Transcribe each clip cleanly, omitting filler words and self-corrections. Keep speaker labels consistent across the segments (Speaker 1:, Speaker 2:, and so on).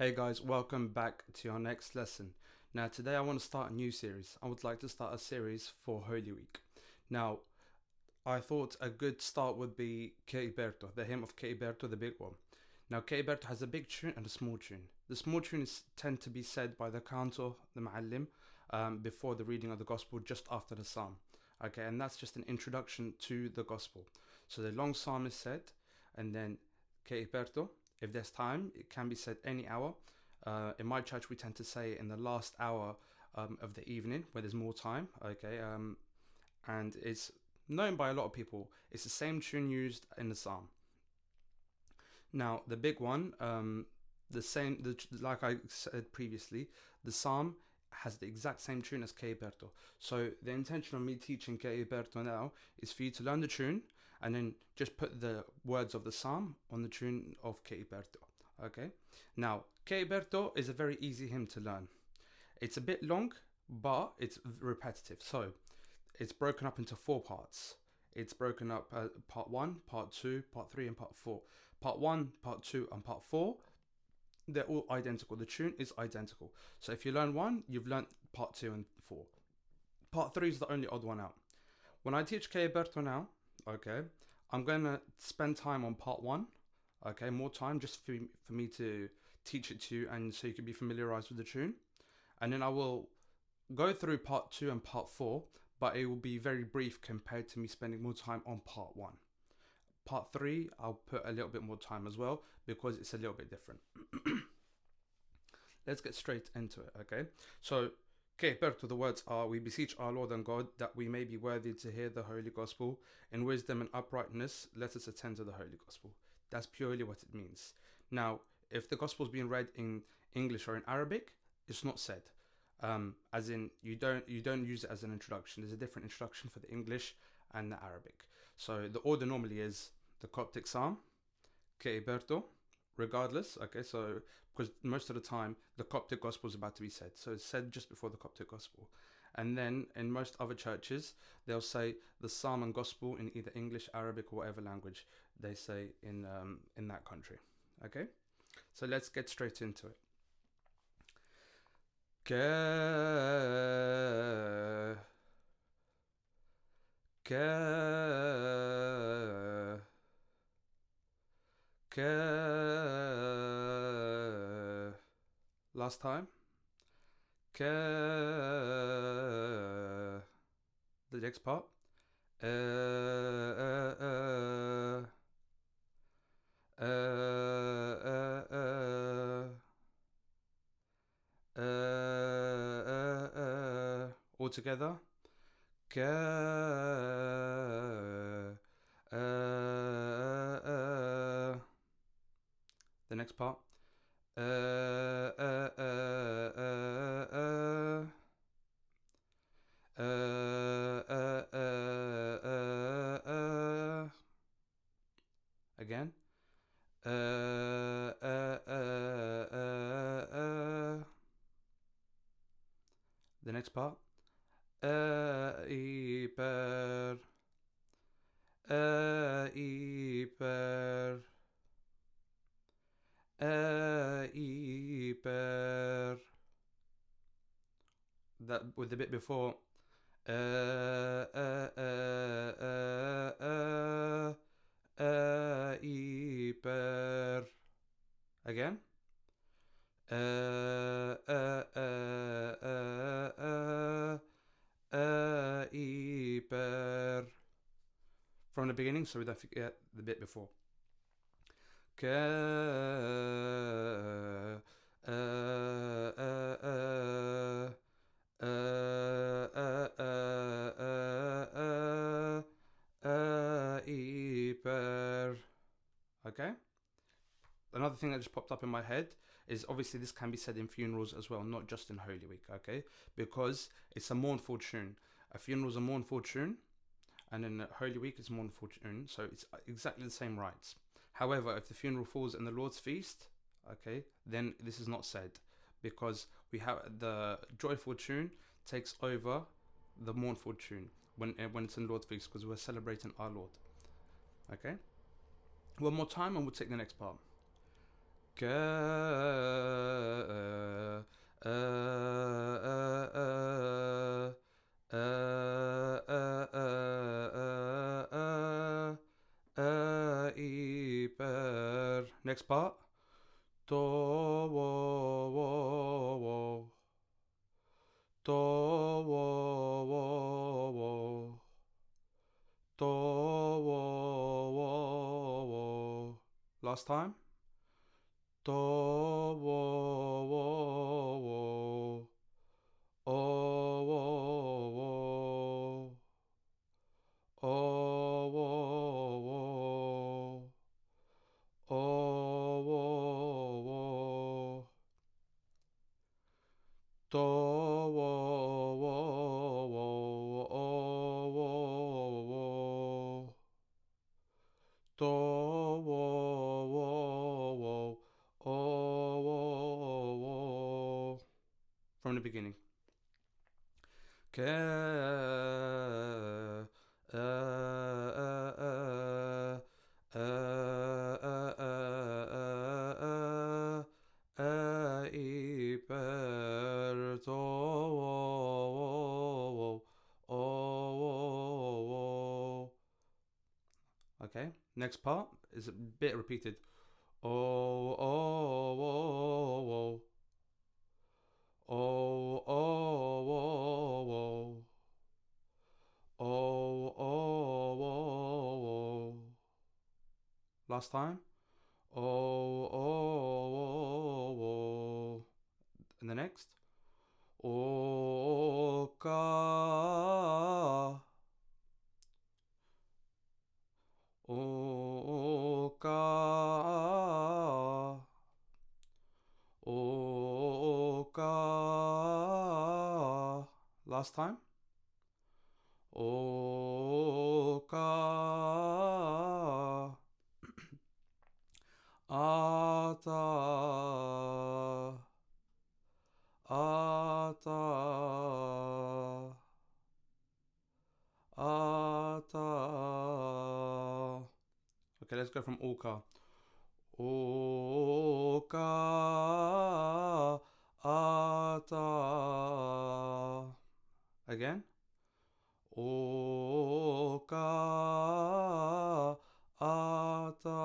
Speaker 1: Hey guys, welcome back to our next lesson. Now today I want to start a new series. I would like to start a series for Holy Week. Now I thought a good start would be Ke-iperto, the hymn of Ke-iperto, the big one. Now Ke-iperto has a big tune and a small tune. The small tune tend to be said by the cantor, the ma'allim, before the reading of the gospel, just after the psalm. Okay, and that's just an introduction to the gospel. So the long psalm is said, and then Ke-iperto. If there's time, it can be said any hour. In my church, we tend to say in the last hour of the evening, where there's more time. Okay, and it's known by a lot of people. It's the same tune used in the psalm. Now, the big one, like I said previously, the psalm has the exact same tune as Ke-iperto. So the intention of me teaching Ke-iperto now is for you to learn the tune and then just put the words of the psalm on the tune of Ke-iperto. Okay. Now, Ke-iperto is a very easy hymn to learn. It's a bit long, but it's repetitive. So it's broken up into 4 parts. It's broken up part 1, part 2, part 3, and part 4. Part 1, part 2, and part 4, they're all identical. The tune is identical. So if you learn 1, you've learned part 2 and 4. Part 3 is the only odd one out. When I teach Ke-iperto now, okay, I'm going to spend time on part 1, okay, more time just for me to teach it to you and so you can be familiarized with the tune. And then I will go through part 2 and part 4, but it will be very brief compared to me spending more time on part 1. Part 3, I'll put a little bit more time as well because it's a little bit different. Let's get straight into it, okay? So, Ke-iperto, the words are, we beseech our Lord and God that we may be worthy to hear the Holy Gospel. In wisdom and uprightness, let us attend to the Holy Gospel. That's purely what it means. Now, if the Gospel is being read in English or in Arabic, it's not said. As in, you don't use it as an introduction. There's a different introduction for the English and the Arabic. So the order normally is the Coptic Psalm, Ke-iperto, regardless, okay, so because most of the time the Coptic Gospel is about to be said, so it's said just before the Coptic Gospel. And then in most other churches they'll say the Psalm and Gospel in either English, Arabic, or whatever language they say in that country. Okay, so let's get straight into it. Last time. The next part. All together. The next part. Again. The next part. Ke-iper. Ke-iper. Ke-iper. That with the bit before. Ke-iper. Again. Ke-iper. From the beginning, so we don't forget the bit before. Ke-iper. Okay. Another thing that just popped up in my head is obviously this can be said in funerals as well, not just in Holy Week, okay? Because it's a mournful tune. A funeral is a mournful tune, and in Holy Week it's a mournful tune, so it's exactly the same rites. However, if the funeral falls in the Lord's feast, okay, then this is not said, because we have the joyful tune takes over the mournful tune when it's in Lord's feast, because we're celebrating our Lord. Okay. One more time and we'll take the next part. Ke-iperto. Next part. To wo wo wo. To wo wo wo. To wo wo wo. Last time. To wo wo wo. O wo wo. O wo wo. O wo wo. To wo wo wo. O wo wo. To wo wo wo. O wo wo. From the beginning. Ke-iperto. Okay, next part is a bit repeated. Oh, oh, oh, oh. Oh, oh, oh, oh. Oh, oh, oh, oh. Last time. Oh, oh, oh, oh. And the next. Oh, ka. Oh, ka. Oh, ka. Last time. Oh, ka. Ata. Ata. Ata. Okay, let's go from Oka. Oka. Ata. Again. Oka. Ata.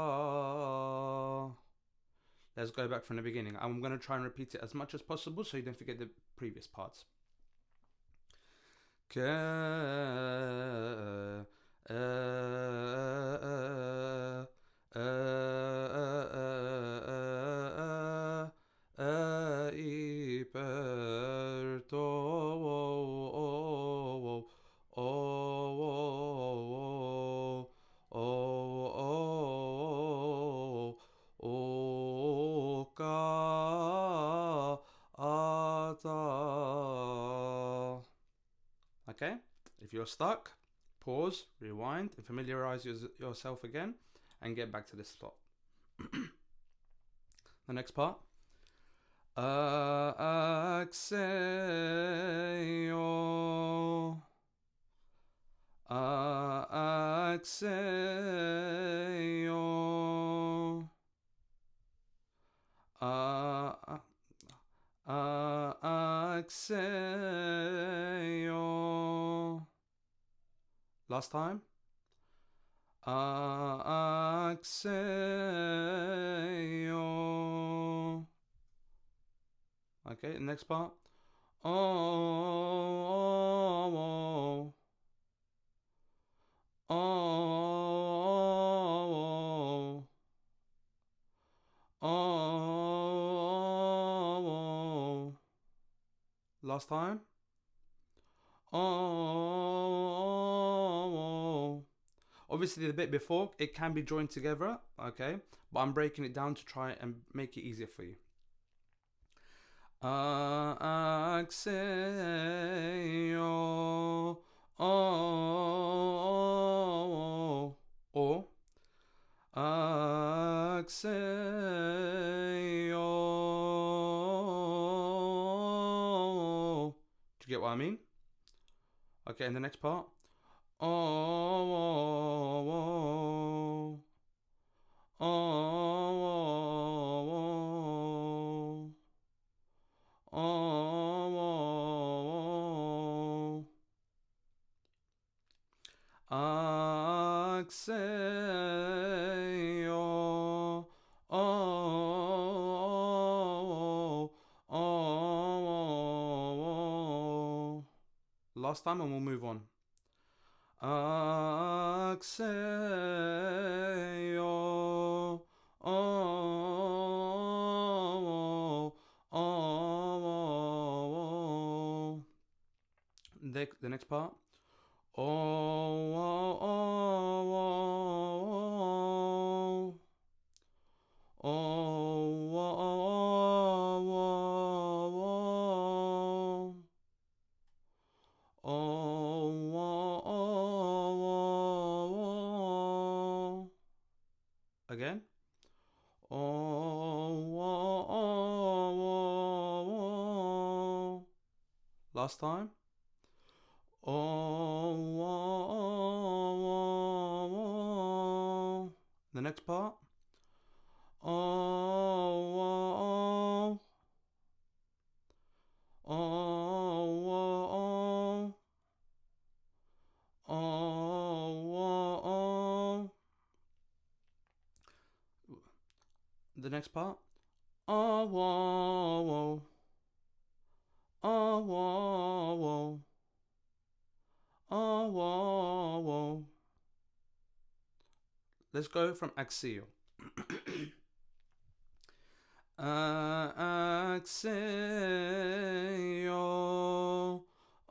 Speaker 1: Let's go back from the beginning. I'm going to try and repeat it as much as possible so you don't forget the previous parts. Okay, if you're stuck, pause, rewind, and familiarize yourself again, and get back to this spot. The next part. Axeo. Axeo. Axeo. Last time. Axeo. Okay, next part. Oh, oh, oh, oh, oh, oh. Last time. Oh. Obviously, the bit before, it can be joined together, okay? But I'm breaking it down to try and make it easier for you. Axeo. Oh. Or. Axeo. Do you get what I mean? Okay, and the next part. Oh. Axeo. Oh. Oh. Last time and we'll move on. Axeo. Oh. Oh. The next part. Oh. Oh. Oh. Oh. Again. Oh. Last time. Oh. The next part. Oh. Oh. Oh. The next part. Oh. Oh. Oh. Let's go from Axio. Axio.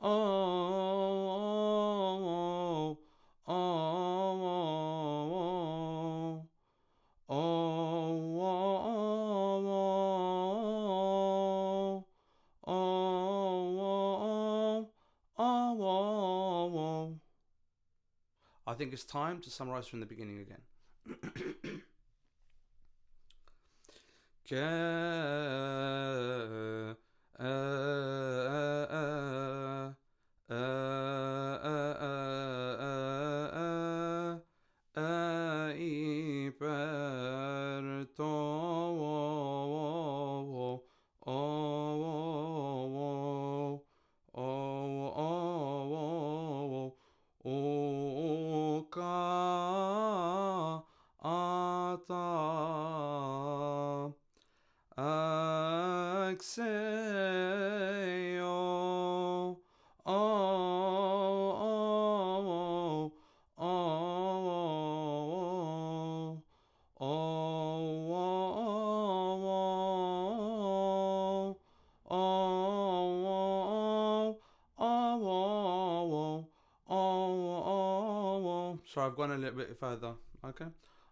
Speaker 1: Oh. Oh. Oh. Oh. I think it's time to summarize from the beginning again. Axeo. Oh. Oh. So I've gone a little bit further. Okay.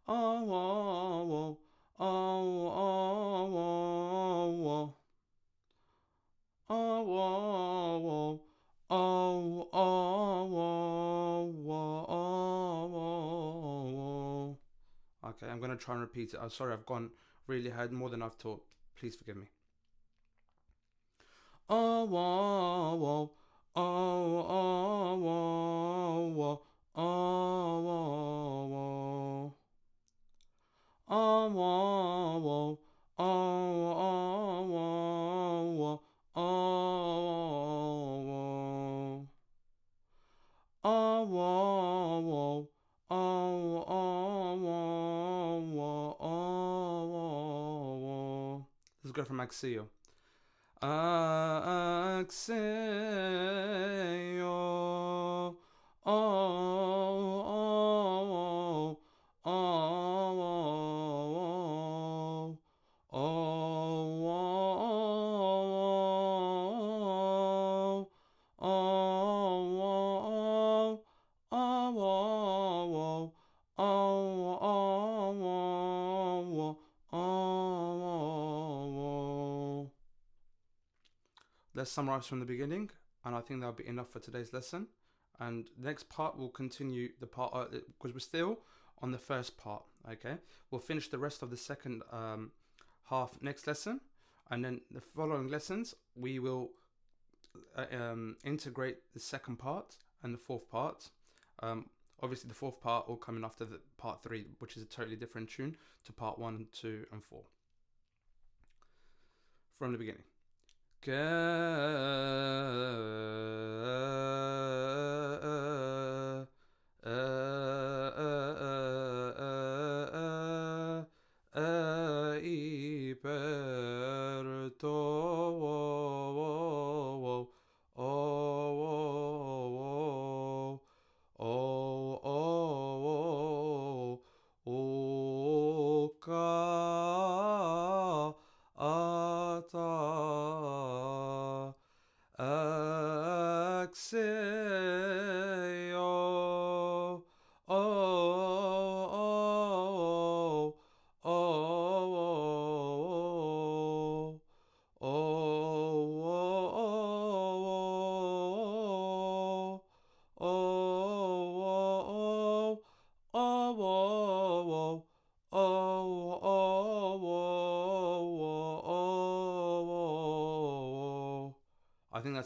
Speaker 1: Oh. Okay, I'm gonna try and repeat it. I'm sorry, I've gone really hard, more than I've taught. Please forgive me. Let's go from Axio. Axio. Let's summarize from the beginning, and I think that'll be enough for today's lesson. And the next part will continue the part because we're still on the first part. Okay, we'll finish the rest of the second half next lesson, and then the following lessons we will integrate the second part and the fourth part. Obviously, the fourth part will come in after the part 3, which is a totally different tune to part 1, 2, and 4. From the beginning. Ke-iperto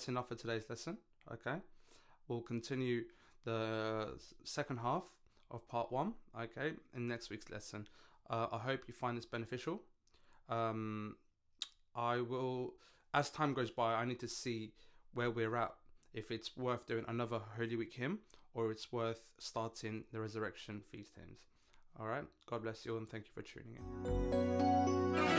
Speaker 1: that's enough for today's lesson. Okay, we'll continue the second half of part 1, okay, in next week's lesson. I hope you find this beneficial. I will, as time goes by, I need to see where we're at, if it's worth doing another Holy Week hymn, or it's worth starting the Resurrection Feast hymns. All right, God bless you all, and thank you for tuning in.